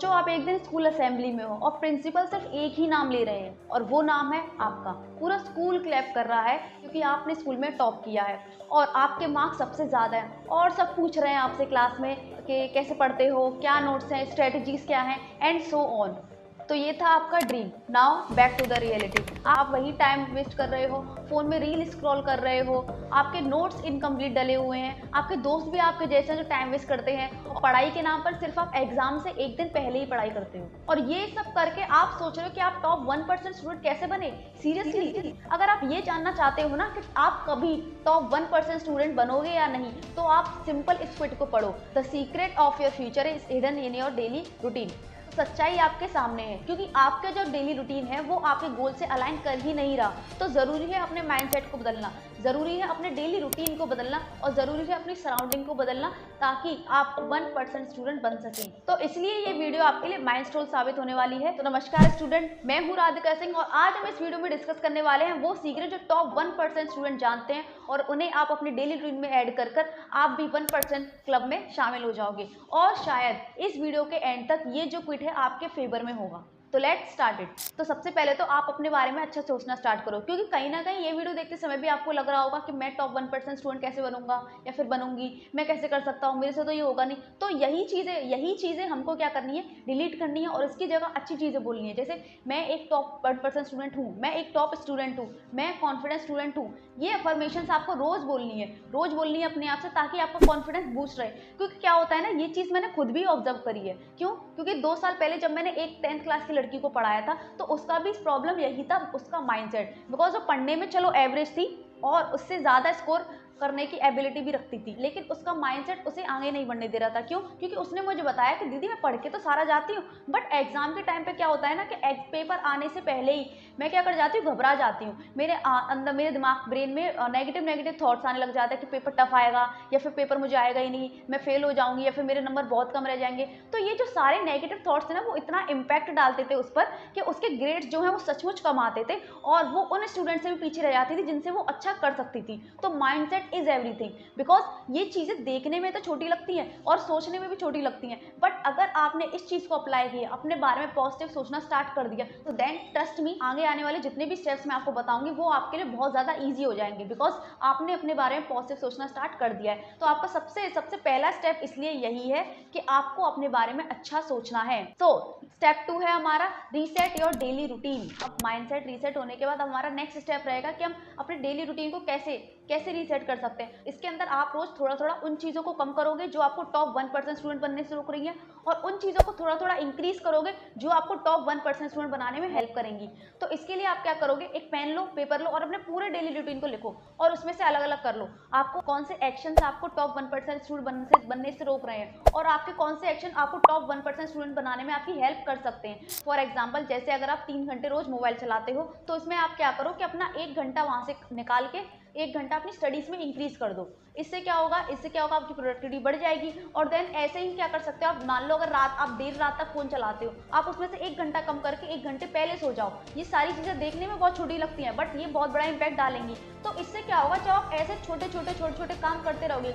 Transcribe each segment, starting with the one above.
सोचो आप एक दिन स्कूल असेंबली में हो और प्रिंसिपल सिर्फ एक ही नाम ले रहे हैं और वो नाम है आपका। पूरा स्कूल क्लैप कर रहा है क्योंकि आपने स्कूल में टॉप किया है और आपके मार्क्स सबसे ज़्यादा हैं और सब पूछ रहे हैं आपसे क्लास में कि कैसे पढ़ते हो, क्या नोट्स हैं, स्ट्रेटजीज क्या हैं एंड सो ऑन। तो ये था आपका dream. Now back to the reality. आप वही टाइम वेस्ट कर रहे हो, फोन में रील स्क्रॉल कर रहे हो, आपके नोट्स इनकम्प्लीट डले हुए हैं, आपके दोस्त भी आपके जैसे जो टाइम वेस्ट करते हैं और पढ़ाई के नाम पर सिर्फ आप एग्जाम से एक दिन पहले ही पढ़ाई करते हो। और ये सब करके आप सोच रहे हो कि आप टॉप 1% स्टूडेंट कैसे बने। सीरियसली अगर आप ये जानना चाहते हो ना कि आप कभी टॉप 1% स्टूडेंट बनोगे या नहीं, तो आप सिंपल इस क्विट को पढ़ो। The secret of your future is hidden in your daily routine. सच्चाई आपके सामने है क्योंकि आपका जो डेली रूटीन है वो आपके गोल से अलाइन कर ही नहीं रहा। तो ज़रूरी है अपने माइंडसेट को बदलना, ज़रूरी है अपने डेली रूटीन को बदलना और ज़रूरी है अपनी सराउंडिंग को बदलना ताकि आप 1% स्टूडेंट बन सकें। तो इसलिए ये वीडियो आपके लिए माइलस्टोन साबित होने वाली है। तो नमस्कार स्टूडेंट, मैं हूँ राधिका सिंह और आज हम इस वीडियो में डिस्कस करने वाले हैं वो सीक्रेट जो टॉप 1% स्टूडेंट जानते हैं और उन्हें आप अपनी डेली रूटीन में ऐड कर आप भी 1% क्लब में शामिल हो जाओगे और शायद इस वीडियो के एंड तक ये जो क्विट है आपके फेवर में होगा। तो लेट्स स्टार्ट इट। तो सबसे पहले तो आप अपने बारे में अच्छा सोचना स्टार्ट करो क्योंकि कहीं ना कहीं ये वीडियो देखते समय भी आपको लग रहा होगा कि मैं टॉप 1% स्टूडेंट कैसे बनूंगा या फिर बनूंगी, मैं कैसे कर सकता हूँ, मेरे से तो ये होगा नहीं। तो यही चीज़ें हमको क्या करनी है, डिलीट करनी है और इसकी जगह अच्छी चीज़ें बोलनी है। जैसे मैं एक टॉप 1% स्टूडेंट हूँ, मैं एक टॉप स्टूडेंट हूँ, मैं कॉन्फिडेंस स्टूडेंट हूँ। ये अफर्मेशन आपको रोज़ बोलनी है अपने आप से ताकि आपका कॉन्फिडेंस बूस्ट रहे। क्योंकि क्या होता है ना, ये चीज़ मैंने खुद भी ऑब्जर्व करी है। क्यों? क्योंकि 2 साल पहले जब मैंने एक 10th क्लास की लड़की को पढ़ाया था तो उसका भी प्रॉब्लम यही था, उसका माइंडसेट। बिकॉज वो पढ़ने में चलो एवरेज थी और उससे ज़्यादा स्कोर करने की एबिलिटी भी रखती थी, लेकिन उसका माइंडसेट उसे आगे नहीं बढ़ने दे रहा था। क्यों? क्योंकि उसने मुझे बताया कि दीदी मैं पढ़ के तो सारा जाती हूँ बट एग्जाम के टाइम पे क्या होता है ना कि पेपर आने से पहले ही मैं क्या कर जाती हूँ, घबरा जाती हूँ। मेरे अंदर मेरे दिमाग ब्रेन में नेगेटिव थॉट्स आने लग जाते हैं कि पेपर टफ आएगा या फिर पेपर मुझे आएगा ही नहीं, मैं फेल हो जाऊंगी या फिर मेरे नंबर बहुत कम रह जाएंगे। तो ये जो सारे नेगेटिव थॉट्स थे ना वो इतना इम्पैक्ट डालते थे उस पर कि उसके ग्रेड्स जो है वो सचमुच कम आते थे और वो उन स्टूडेंट से भी पीछे रह जाती थी जिनसे वो अच्छा कर सकती थी। तो माइंडसेट इज एवरीथिंग। बिकॉज ये चीज़ें देखने में तो छोटी लगती हैं और सोचने में भी छोटी लगती हैं, बट अगर आपने इस चीज़ को अप्लाई किया, अपने बारे में पॉजिटिव सोचना स्टार्ट कर दिया, तो देन ट्रस्ट मी आगे आने वाले जितने भी स्टेप्स मैं आपको बताऊंगी वो आपके लिए बहुत ज़्यादा ईजी हो जाएंगे। बिकॉज आपने अपने बारे में पॉजिटिव सोचना स्टार्ट कर दिया है। तो आपका सबसे पहला स्टेप इसलिए यही है कि आपको अपने बारे में अच्छा सोचना है। तो स्टेप 2 है हमारा रीसेट योर डेली रूटीन। अब माइंडसेट रीसेट होने के बाद हमारा नेक्स्ट स्टेप रहेगा कि हम अपने डेली रूटीन को कैसे रीसेट कर सकते हैं। इसके अंदर आप रोज थोड़ा थोड़ा उन चीज़ों को कम करोगे जो आपको टॉप 1% स्टूडेंट बनने से रोक रही है और उन चीज़ों को थोड़ा थोड़ा इंक्रीज करोगे जो आपको टॉप 1% स्टूडेंट बनाने में हेल्प करेंगी। तो इसके लिए आप क्या करोगे, एक पेन लो, पेपर लो और अपने पूरे डेली रूटीन को लिखो और उसमें से अलग अलग कर लो आपको कौन से एक्शन आपको टॉप 1% स्टूडेंट बनने से रोक रहे हैं और आपके कौन से एक्शन आपको टॉप 1% स्टूडेंट बनाने में आपकी हेल्प कर सकते हैं। फॉर एग्जाम्पल, जैसे अगर आप 3 घंटे रोज मोबाइल चलाते हो तो इसमें आप क्या करो कि अपना 1 घंटा वहां से निकाल के 1 घंटा अपनी स्टडीज में इंक्रीज कर दो। इससे क्या होगा आपकी प्रोडक्टिविटी बढ़ जाएगी। और देन ऐसे ही क्या कर सकते हो, आप मान लो अगर आप देर रात तक फोन चलाते हो, आप उसमें से 1 घंटा कम करके 1 घंटे पहले सो जाओ। ये सारी चीजें देखने में बहुत छोटी लगती हैं बट ये बहुत बड़ा इंपैक्ट डालेंगी। तो इससे क्या होगा, जब आप ऐसे छोटे छोटे काम करते रहोगे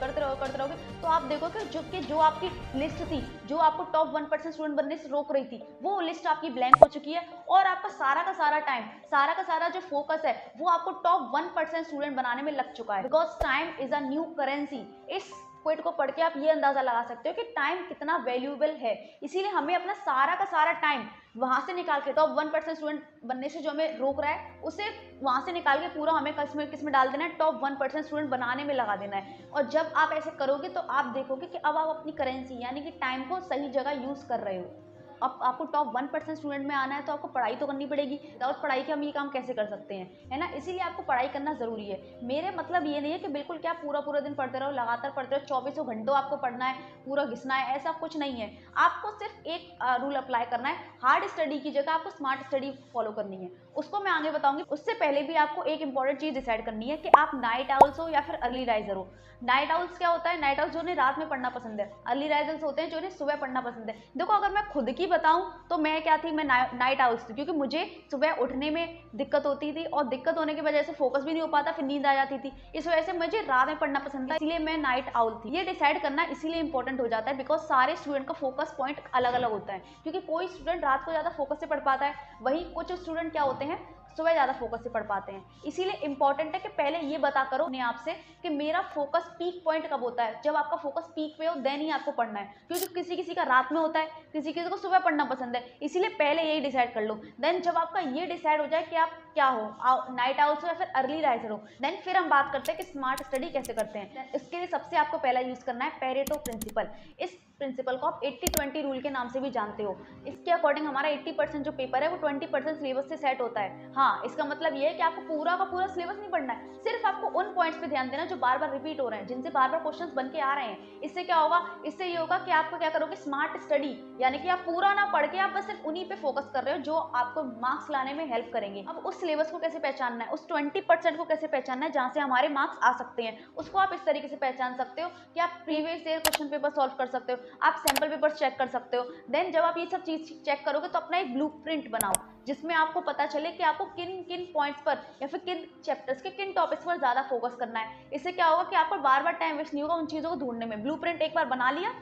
तो आप देखो कि जो आपकी लिस्ट थी, जो आपको टॉप 1% स्टूडेंट बनने से रोक रही थी, वो लिस्ट आपकी ब्लैंक हो चुकी है और आपका सारा का सारा टाइम, सारा का सारा जो फोकस है वो आपको टॉप 1% स्टूडेंट बनाने में लग चुका है। Because time is a new currency. इस क्विट को पढ़ के आप ये अंदाजा लगा सकते हो कि टाइम कितना वैल्यूएबल है। इसीलिए हमें अपना सारा का सारा टाइम वहां से निकाल के टॉप 1% स्टूडेंट बनने से जो हमें रोक रहा है उसे वहां से निकाल के पूरा हमें किसमें डाल देना है, टॉप 1% स्टूडेंट बनाने में लगा देना है। और जब आप ऐसे करोगे तो आप देखोगे कि अब आप अपनी करेंसी यानी कि टाइम को सही जगह यूज कर रहे हो। अब आपको टॉप 1% स्टूडेंट में आना है तो आपको पढ़ाई तो करनी पड़ेगी। विदाउट पढ़ाई के हम ये काम कैसे कर सकते हैं, है ना। इसीलिए आपको पढ़ाई करना जरूरी है। मेरे मतलब ये नहीं है कि बिल्कुल क्या पूरा दिन पढ़ते रहो, लगातार पढ़ते रहो, 24 घंटों आपको पढ़ना है, पूरा घिसना है, ऐसा कुछ नहीं है। आपको सिर्फ एक रूल अप्लाई करना है, हार्ड स्टडी की जगह आपको स्मार्ट स्टडी फॉलो करनी है। उसको मैं आगे बताऊंगी। उससे पहले भी आपको एक इंपॉर्टेंट चीज डिसाइड करनी है कि आप नाइट आउल्स हो या फिर अर्ली राइजर हो। नाइट आउल्स क्या होता है, नाइट आउल्स जो रात में पढ़ना पसंद है, अर्ली राइजर्स होते हैं जो सुबह पढ़ना पसंद है। देखो अगर मैं खुद की सही बताऊं तो मैं क्या थी, मैं नाइट आउल थी, क्योंकि मुझे सुबह उठने में दिक्कत होती थी और दिक्कत होने की वजह से फोकस भी नहीं हो पाता, फिर नींद आ जाती थी। इस वजह से मुझे रात में पढ़ना पसंद था, इसलिए मैं नाइट आउल थी। ये डिसाइड करना इसीलिए इंपॉर्टेंट हो जाता है बिकॉज सारे स्टूडेंट का फोकस पॉइंट अलग अलग होता है, क्योंकि कोई स्टूडेंट रात को ज़्यादा फोकस से पढ़ पाता है, वहीं कुछ स्टूडेंट क्या होते हैं सुबह ज़्यादा फोकस से पढ़ पाते हैं। इसीलिए इंपॉर्टेंट है कि पहले ये बता करो अपने आप से कि मेरा फोकस पीक पॉइंट कब होता है। जब आपका फोकस पीक पे हो देन ही आपको पढ़ना है, क्योंकि किसी किसी का रात में होता है, किसी किसी को सुबह पढ़ना पसंद है। इसीलिए पहले यही डिसाइड कर लो। देन जब आपका ये डिसाइड हो जाए कि आप क्या हो, नाइट आउल्स हो या फिर अर्ली राइजर हो, देन फिर हम बात करते हैं कि स्मार्ट स्टडी कैसे करते हैं। इसके लिए सबसे आपको पहला यूज करना है पेरेटो प्रिंसिपल। इस प्रिंसिपल को आप 80-20 रूल के नाम से भी जानते हो। इसके अकॉर्डिंग हमारा 80% जो पेपर है वो 20% सिलेबस से सेट होता है। हाँ, इसका मतलब ये है कि आपको पूरा का पूरा सिलेबस नहीं पढ़ना है, सिर्फ आपको उन पॉइंट्स पे ध्यान देना जो बार बार रिपीट हो रहे हैं, जिनसे बार बार क्वेश्चंस बन के आ रहे हैं। इससे क्या होगा, इससे ये होगा कि आपको क्या करोगे, स्मार्ट स्टडी, यानी कि आप पूरा ना पढ़ के आप बस सिर्फ उन्हीं पे फोकस कर रहे हो जो आपको मार्क्स लाने में हेल्प करेंगे। अब उस सिलेबस को कैसे पहचानना है, उस 20% को कैसे पहचानना है जहाँ से हमारे मार्क्स आ सकते हैं, उसको आप इस तरीके से पहचान सकते हो कि आप previous year question paper solve कर सकते हो, आप सैम्पल पेपर चेक कर सकते हो। देन जब आप ये सब चीज चेक करोगे तो अपना एक ब्लूप्रिंट बनाओ जिसमें आपको पता चले कि आपको किन किन पॉइंट्स पर या फिर किन चैप्टर्स के किन टॉपिक्स पर ज्यादा फोकस करना है। इससे क्या होगा कि आपको बार बार टाइम वेस्ट नहीं होगा उन चीजों को ढूंढने में। ब्लूप्रिंट एक बार बना लिया,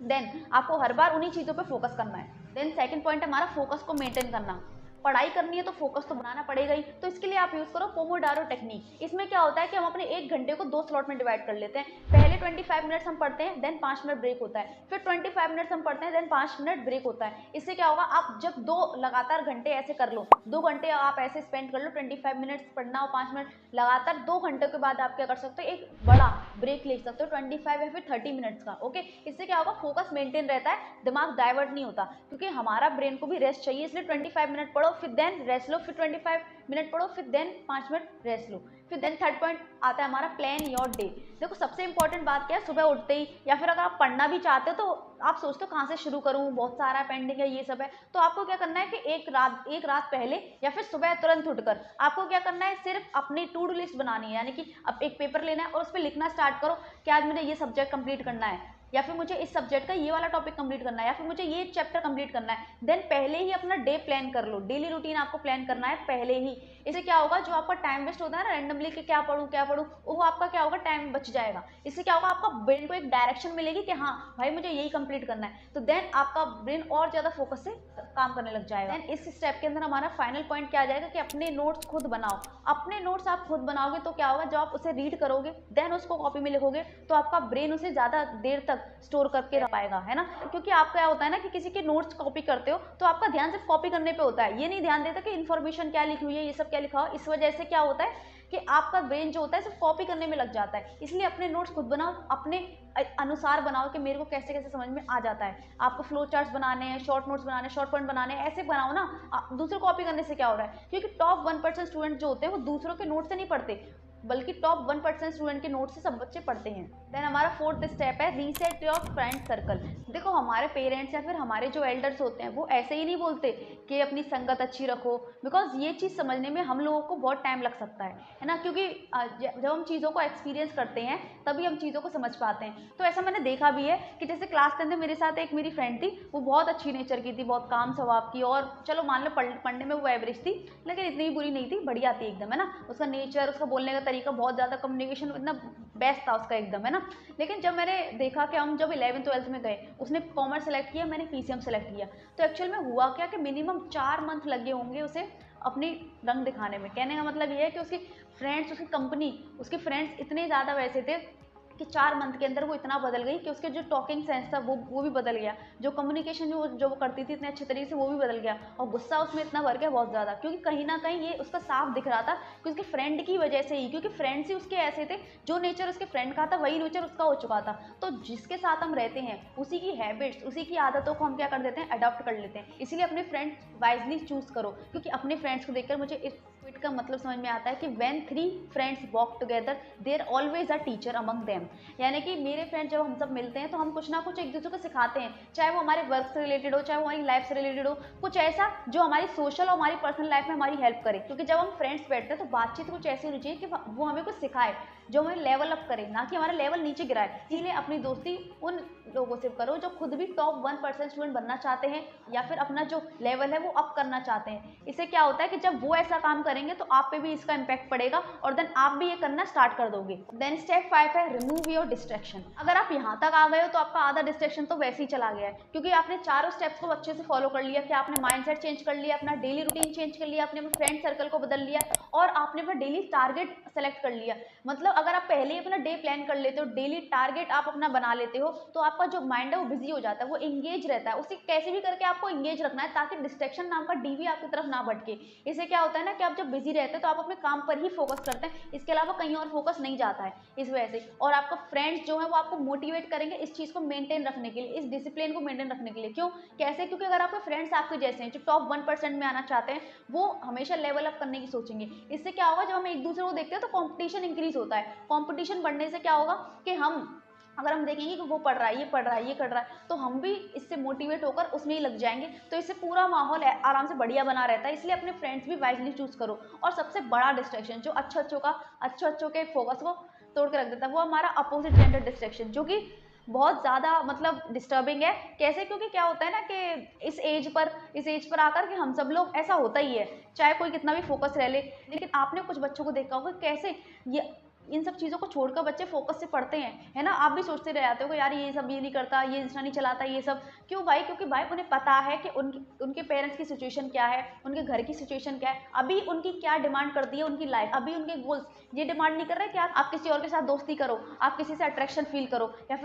देन आपको हर बार उन्हीं चीजों पर फोकस करना है। देन सेकंड पॉइंट है हमारा फोकस को मेंटेन करना। पढ़ाई करनी है तो फोकस तो बनाना पड़ेगा ही, तो इसके लिए आप यूज करो पोमोडारो टेक्निक। इसमें क्या होता है कि हम अपने 1 घंटे को 2 स्लॉट में डिवाइड कर लेते हैं। पहले 25 मिनट्स हम पढ़ते हैं, देन 5 मिनट ब्रेक होता है, फिर 25 मिनट्स हम पढ़ते हैं, देन 5 मिनट ब्रेक होता है। इससे क्या होगा, आप जब 2 लगातार घंटे ऐसे कर लो, 2 घंटे आप ऐसे स्पेंड कर लो, 25 मिनट्स पढ़ना और 5 मिनट लगातार, 2 घंटे के बाद आप क्या कर सकते हो, एक बड़ा ब्रेक ले सकते हो 25 या फिर 30 मिनट्स का। ओके, इससे क्या होगा, फोकस मेंटेन रहता है, दिमाग डाइवर्ट नहीं होता, क्योंकि हमारा ब्रेन को भी रेस्ट चाहिए। इसलिए 25 मिनट पढ़ो, फिर देन रेस्ट लो, फिर 25 मिनट पढ़ो, फिर देन 5 मिनट रेस्ट लो। फिर देन थर्ड पॉइंट आता है हमारा प्लान योर डे। देखो सबसे इंपॉर्टेंट बात क्या है, सुबह उठते ही या फिर अगर आप पढ़ना भी चाहते हो तो आप सोचते हो कहाँ से शुरू करूँ, बहुत सारा पेंडिंग है, ये सब है, तो आपको क्या करना है कि एक रात पहले या फिर सुबह तुरंत उठकर आपको क्या करना है, सिर्फ अपनी टू डू लिस्ट बनानी है। यानी कि अब एक पेपर लेना है और उस पर लिखना स्टार्ट करो कि आज मुझे ये सब्जेक्ट कंप्लीट करना है, या फिर मुझे इस सब्जेक्ट का ये वाला टॉपिक कंप्लीट करना है, या फिर मुझे ये चैप्टर कंप्लीट करना है। देन पहले ही अपना डे प्लान कर लो, डेली रूटीन आपको प्लान करना है पहले ही। इससे क्या होगा, जो आपका टाइम वेस्ट होता है ना रैंडमली कि क्या पढूं, वो आपका क्या होगा, टाइम बच जाएगा। इससे क्या होगा, आपका ब्रेन को एक डायरेक्शन मिलेगी कि हाँ भाई मुझे यही कंप्लीट करना है, तो देन आपका ब्रेन और ज्यादा फोकस से काम करने लग जाएगा। देन इस स्टेप के अंदर हमारा फाइनल पॉइंट क्या आ जाएगा कि अपने नोट्स खुद बनाओ। अपने नोट्स आप खुद बनाओगे तो क्या होगा, जब आप उसे रीड करोगे देन उसको कॉपी में लिखोगे तो आपका ब्रेन उसे ज्यादा देर तक स्टोर करके रख पाएगा, है ना। क्योंकि आप क्या होता है ना कि किसी के नोट्स कॉपी करते हो तो आपका ध्यान सिर्फ कॉपी करने पे होता है, ये नहीं ध्यान देता कि इन्फॉर्मेशन क्या लिखी हुई है, ये सब क्या लिखा हो। इस वजह से क्या होता है कि आपका ब्रेन जो होता है सिर्फ कॉपी करने में लग जाता है। इसलिए अपने नोट्स खुद बनाओ, अपने अनुसार बनाओ कि मेरे को कैसे कैसे समझ में आ जाता है। आपको फ्लो चार्ट्स बनाने हैं, शॉर्ट नोट्स बनाने हैं, शॉर्ट पॉइंट बनाने हैं, ऐसे बनाओ ना। दूसरे कॉपी करने से क्या हो रहा है, क्योंकि टॉप 1% स्टूडेंट जो होते हैं वो दूसरों के नोट से नहीं पढ़ते, बल्कि टॉप 1% स्टूडेंट के नोट से सब बच्चे पढ़ते हैं। देन हमारा फोर्थ स्टेप है रीसेट योर फ्रेंड सर्कल। देखो हमारे पेरेंट्स या फिर हमारे जो एल्डर्स होते हैं वो ऐसे ही नहीं बोलते कि अपनी संगत अच्छी रखो, बिकॉज ये चीज़ समझने में हम लोगों को बहुत टाइम लग सकता है ना। क्योंकि जब हम चीज़ों को एक्सपीरियंस करते हैं तभी हम चीज़ों को समझ पाते हैं। तो ऐसा मैंने देखा भी है कि जैसे क्लास 10 में मेरे साथ एक मेरी फ्रेंड थी, वो बहुत अच्छी नेचर की थी, बहुत काम स्वभाव की, और चलो मान लो पढ़ने में वो एवरेज थी, लेकिन इतनी बुरी नहीं थी, बढ़िया थी एकदम, है ना। उसका नेचर, उसका बोलने का तरीका, बहुत ज़्यादा कम्युनिकेशन इतना बेस्ट था उसका एकदम, है ना। लेकिन जब मैंने देखा कि हम जब 11th-12th में गए, उसने कॉमर्स सेलेक्ट किया, मैंने पीसीएम सेलेक्ट किया, तो एक्चुअल में हुआ क्या कि मिनिमम 4 मंथ लगे होंगे उसे अपनी रंग दिखाने में। कहने का मतलब ये है कि उसकी फ्रेंड्स, उसकी कंपनी, उसके फ्रेंड्स इतने ज़्यादा वैसे थे कि 4 मंथ के अंदर वो इतना बदल गई कि उसके जो टॉकिंग सेंस था वो भी बदल गया, जो कम्युनिकेशन जो वो करती थी इतने अच्छे तरीके से वो भी बदल गया, और गुस्सा उसमें इतना भर गया बहुत ज़्यादा, क्योंकि कहीं ना कहीं ये उसका साफ दिख रहा था कि उसके फ्रेंड की वजह से ही, क्योंकि फ्रेंड्स ही उसके ऐसे थे, जो नेचर उसके फ्रेंड का था वही नेचर उसका हो चुका था। तो जिसके साथ हम रहते हैं उसी की हैबिट्स, उसी की आदतों को हम क्या कर देते हैं, अडॉप्ट कर लेते हैं। इसीलिए अपने फ्रेंड्स वाइजली चूज करो, क्योंकि अपने फ्रेंड्स को देखकर मुझे इस क्विट का मतलब समझ में आता है कि when 3 friends walk together there always a teacher among them. यानी कि मेरे फ्रेंड जब हम सब मिलते हैं तो हम कुछ ना कुछ एक दूसरे को सिखाते हैं, चाहे वो हमारे वर्क से रिलेटेड हो, चाहे वो हमारी लाइफ से रिलेटेड हो, कुछ ऐसा जो हमारी सोशल और हमारी पर्सनल लाइफ में हमारी हेल्प करे। क्योंकि जब हम फ्रेंड्स बैठते हैं तो बातचीत कुछ ऐसी होनी चाहिए कि वो हमें कुछ सिखाए, जो हमें लेवल अप करे, ना कि हमारा लेवल नीचे गिराए। इसलिए अपनी दोस्ती उन लोगों से करो जो खुद भी टॉप 1% स्टूडेंट बनना चाहते हैं या फिर अपना जो लेवल है वो अप करना चाहते हैं। इससे क्या होता है कि जब वो ऐसा काम करेंगे तो आप पे भी इसका इम्पैक्ट पड़ेगा और देन आप भी ये करना स्टार्ट कर दोगे। देन स्टेप 5 है रिमूव योर डिस्ट्रैक्शन। अगर आप यहाँ तक आ गए हो तो आपका आधा डिस्ट्रैक्शन तो वैसे ही चला गया है, क्योंकि आपने चारों स्टेप्स को अच्छे से फॉलो कर लिया कि आपने माइंडसेट चेंज कर लिया, अपना डेली रूटीन चेंज कर लिया, आपने अपने फ्रेंड सर्कल को बदल लिया और आपने अपना डेली टारगेट सेलेक्ट कर लिया। मतलब अगर आप पहले ही अपना डे प्लान कर लेते हो, डेली टारगेट आप अपना बना लेते हो, तो आपका जो माइंड है वो बिजी हो जाता है, वो इंगेज रहता है। उसे कैसे भी करके आपको इंगेज रखना है ताकि डिस्ट्रैक्शन नाम का डीवी आपकी तरफ ना भटके। इससे क्या होता है ना कि आप जब बिजी रहते हैं तो आप अपने काम पर ही फोकस करते हैं, इसके अलावा कहीं और फोकस नहीं जाता है इस वजह से। और आपका फ्रेंड्स जो है वो आपको मोटिवेट करेंगे इस चीज़ को मेंटेन रखने के लिए, इस डिसिप्लिन को मेंटेन रखने के लिए। क्यों, कैसे? क्योंकि अगर आपके फ्रेंड्स आपके जैसे हैं जो टॉप 1% में आना चाहते हैं, वो हमेशा लेवल अप करने की सोचेंगे। इससे क्या होगा, जब हम एक दूसरे को देखते हैं तो कॉम्पिटिशन इंक्रीज होता है। कॉम्पिटिशन बढ़ने से क्या होगा कि अगर हम देखेंगे कि वो पढ़ रहा है, ये पढ़ रहा है, ये कर रहा है, तो हम भी इससे मोटिवेट होकर उसमें ही लग जाएंगे। तो इससे पूरा माहौल आराम से बढ़िया बना रहता है। इसलिए अपने फ्रेंड्स भी वाइजली चूज करो। और सबसे बड़ा डिस्ट्रैक्शन जो अच्छों के फोकस को तोड़ के रख देता है, वो हमारा अपोजिट जेंडर डिस्ट्रैक्शन, जो कि बहुत ज़्यादा मतलब डिस्टर्बिंग है। कैसे? क्योंकि क्या होता है ना कि इस एज पर आकर के हम सब लोग, ऐसा होता ही है, चाहे कोई कितना भी फोकस रह ले, लेकिन आपने कुछ बच्चों को देखा होगा कैसे ये इन सब चीज़ों को छोड़कर बच्चे फोकस से पढ़ते हैं, है ना। आप भी सोचते रह जाते हो कि यार ये सब ये नहीं करता, ये इंस्टा नहीं चलाता, ये सब क्यों भाई? क्योंकि भाई उन्हें पता है कि उनके पेरेंट्स की सिचुएशन क्या है, उनके घर की सिचुएशन क्या है, अभी उनकी क्या डिमांड करती है उनकी लाइफ, अभी उनके गोल्स ये डिमांड नहीं कर रहे कि आप किसी और के साथ दोस्ती करो, आप किसी से अट्रैक्शन फील करो, या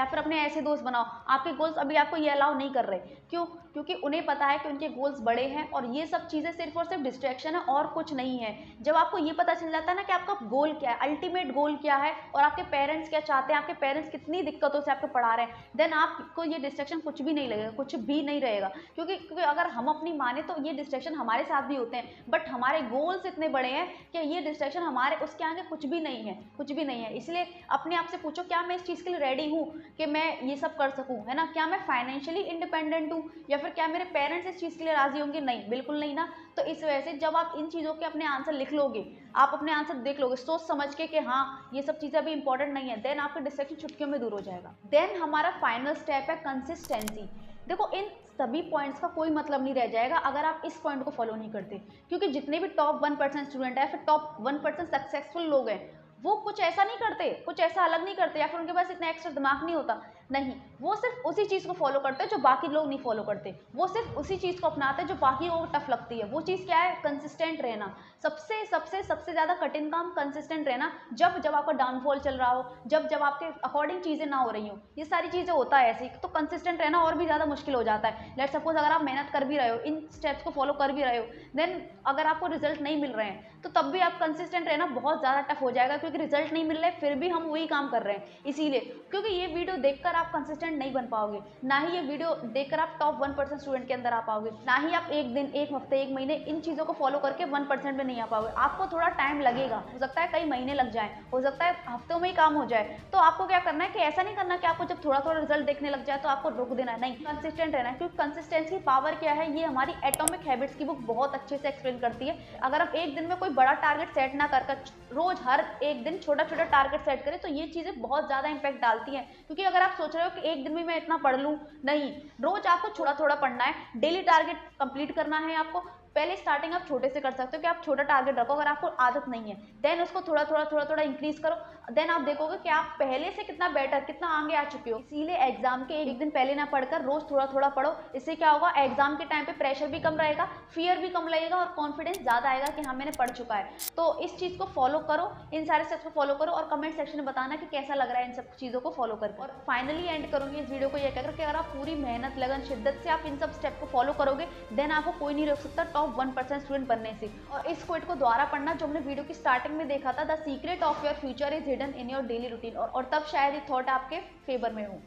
फिर अपने ऐसे दोस्त बनाओ। आपके गोल्स अभी आपको ये अलाउ नहीं कर रहे। क्यों? क्योंकि उन्हें पता है कि उनके गोल्स बड़े हैं और ये सब चीज़ें सिर्फ और सिर्फ डिस्ट्रैक्शन है और कुछ नहीं है। जब आपको ये पता चल जाता है ना कि आपका गोल क्या है, अल्टीमेट गोल क्या है, और आपके पेरेंट्स क्या चाहते हैं, आपके पेरेंट्स कितनी दिक्कतों से आपको पढ़ा रहे हैं, देन आपको ये डिस्ट्रैक्शन कुछ भी नहीं लगेगा, कुछ भी नहीं रहेगा। क्योंकि अगर हम अपनी माने तो ये डिस्ट्रैक्शन हमारे साथ भी होते हैं, बट हमारे गोल्स इतने बड़े हैं कि ये डिस्ट्रैक्शन हमारे उसके आगे कुछ भी नहीं है, कुछ भी नहीं है। इसलिए अपने आप से पूछो, क्या मैं इस चीज़ के लिए रेडी हूँ कि मैं ये सब कर सकूँ, है ना। क्या मैं फाइनेंशियली इंडिपेंडेंट हूँ, या फिर क्या मेरे पेरेंट्स इस चीज़ के लिए राजी होंगे? नहीं, बिल्कुल नहीं ना। तो इस वजह से जब आप इन चीज़ों के अपने आंसर लिख लोगे, आप अपने आंसर देख लोगे सोच समझ के कि हाँ ये सब चीज़ें अभी इंपॉर्टेंट नहीं है, देन आपका डिस्ट्रैक्शन चुटकियों में दूर हो जाएगा। देन हमारा फाइनल स्टेप है कंसिस्टेंसी। देखो, इन सभी पॉइंट्स का कोई मतलब नहीं रह जाएगा अगर आप इस पॉइंट को फॉलो नहीं करते। क्योंकि जितने भी टॉप 1% स्टूडेंट है, फिर टॉप 1% सक्सेसफुल लोग हैं, वो कुछ ऐसा नहीं करते, कुछ ऐसा अलग नहीं करते, या फिर उनके पास इतना एक्स्ट्रा दिमाग नहीं होता। नहीं, वो सिर्फ उसी चीज़ को फॉलो करते हैं जो बाकी लोग नहीं फॉलो करते। वो सिर्फ उसी चीज़ को अपनाते हैं जो बाकी को टफ लगती है। वो चीज़ क्या है? कंसिस्टेंट रहना। सबसे सबसे सबसे ज़्यादा कठिन काम कंसिस्टेंट रहना। जब आपका डाउनफॉल चल रहा हो, जब आपके अकॉर्डिंग चीज़ें ना हो रही हो, ये सारी चीज़ें होता है ऐसी, तो कंसिस्टेंट रहना और भी ज़्यादा मुश्किल हो जाता है। लेट्स सपोज अगर आप मेहनत कर भी रहे हो, इन स्टेप्स को फॉलो कर भी रहे हो, देन अगर आपको रिजल्ट नहीं मिल रहे हैं तो तब भी आप कंसिस्टेंट रहना बहुत ज़्यादा टफ हो जाएगा, क्योंकि रिजल्ट नहीं मिल रहे फिर भी हम वही काम कर रहे हैं। इसीलिए, क्योंकि ये वीडियो देखकर आप कंसिस्टेंट नहीं बन पाओगे, ना ही ये वीडियो देखकर आप टॉप 1% स्टूडेंट के अंदर आ पाओगे, ना ही आप एक दिन, एक हफ्ते, एक महीने इन चीज़ों को फॉलो करके 1% में नहीं आ पाओगे। आपको थोड़ा टाइम लगेगा, हो सकता है कई महीने लग जाए, हो सकता है हफ्तों में ही काम हो जाए। तो आपको क्या करना है कि ऐसा नहीं करना कि आपको जब थोड़ा थोड़ा रिजल्ट देखने लग जाए तो आपको रोक देना है। नहीं, कंसिस्टेंट रहना है। क्योंकि कंसिस्टेंसी पावर क्या है, ये हमारी एटॉमिक हैबिट्स की बुक बहुत अच्छे से एक्सप्लेन करती है। अगर हम एक दिन में कोई बड़ा टारगेट सेट ना कर रोज हर एक दिन छोटा छोटा टारगेट सेट करें तो ये चीज़ें बहुत ज़्यादा इंपैक्ट डालती हैं। क्योंकि अगर आप सोच रहे हो कि एक दिन में मैं इतना पढ़ लूँ, नहीं, रोज आपको थोड़ा थोड़ा पढ़ना है, डेली टारगेट कंप्लीट करना है आपको। पहले स्टार्टिंग आप छोटे से कर सकते हो कि आप छोटा टारगेट रखो अगर आपको आदत नहीं है, देन उसको थोड़ा थोड़ा इंक्रीज करो, देन आप देखोगे कि आप पहले से कितना बेटर, कितना आगे आ चुके हो। इसीलिए एग्जाम के एक दिन पहले ना पढ़कर रोज थोड़ा थोड़ा पढ़ो। इससे क्या होगा, एग्जाम के टाइम पे प्रेशर भी कम रहेगा, फियर भी कम लगेगा और कॉन्फिडेंस ज़्यादा आएगा कि हाँ मैंने पढ़ चुका है। तो इस चीज़ को फॉलो करो, इन सारे स्टेप्स को फॉलो करो और कमेंट सेक्शन में बताना कि कैसा लग रहा है इन सब चीज़ों को फॉलो करके। और फाइनली एंड करूँगी इस वीडियो को यह कहकर कि अगर आप पूरी मेहनत, लगन, शिद्दत से आप इन सब स्टेप को फॉलो करोगे, देन आपको कोई नहीं रोक सकता टॉप 1% स्टूडेंट बनने से। और इस क्विट को दोबारा पढ़ना जो हमने वीडियो की स्टार्टिंग में देखा था, the secret of your future is hidden in your daily routine, और तब शायद ये थॉट आपके फेवर में हो।